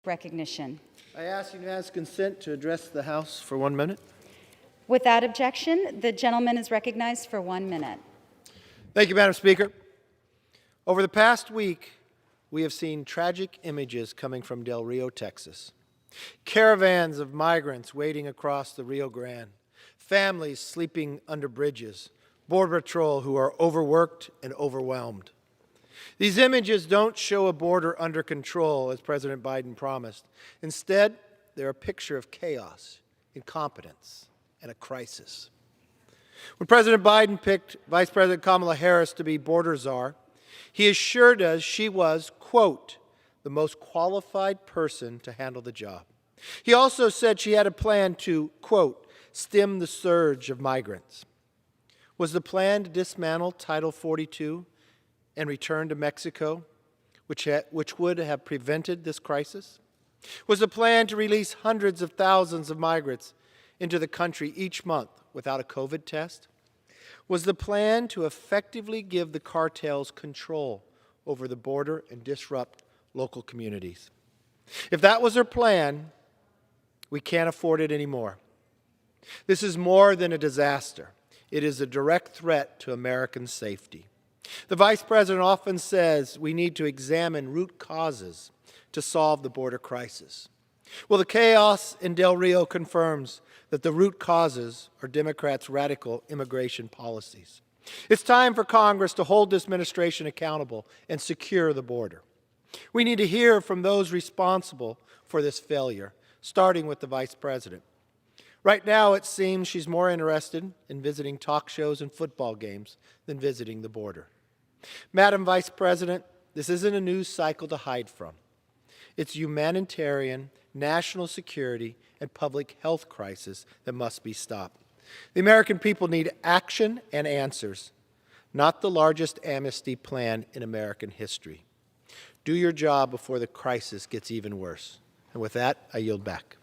Recognition. I ask unanimous consent to address the House for 1 minute. Without objection, the gentleman is recognized for 1 minute. Thank you, Madam Speaker. Over the past week, we have seen tragic images coming from Rio Texas. Caravans of migrants wading across the Rio Grande, families sleeping under bridges, Border Patrol who are overworked and overwhelmed. These images don't show a border under control, as President Biden promised. Instead, they're a picture of chaos, incompetence, and a crisis. When President Biden picked Vice President Kamala Harris to be border czar, he assured us she was, quote, the most qualified person to handle the job. He also said she had a plan to, quote, stem the surge of migrants. Was the plan to dismantle Title 42 and return to Mexico, which would have prevented this crisis? Was the plan to release hundreds of thousands of migrants into the country each month without a COVID test? Was the plan to effectively give the cartels control over the border and disrupt local communities? If that was her plan, we can't afford it anymore. This is more than a disaster. It is a direct threat to American safety. The Vice President often says we need to examine root causes to solve the border crisis. Well, the chaos in Del Rio confirms that the root causes are Democrats' radical immigration policies. It's time for Congress to hold this administration accountable and secure the border. We need to hear from those responsible for this failure, starting with the Vice President. Right now, it seems she's more interested in visiting talk shows and football games than visiting the border. Madam Vice President, this isn't a news cycle to hide from. It's humanitarian, national security, and public health crisis that must be stopped. The American people need action and answers, not the largest amnesty plan in American history. Do your job before the crisis gets even worse. And with that, I yield back.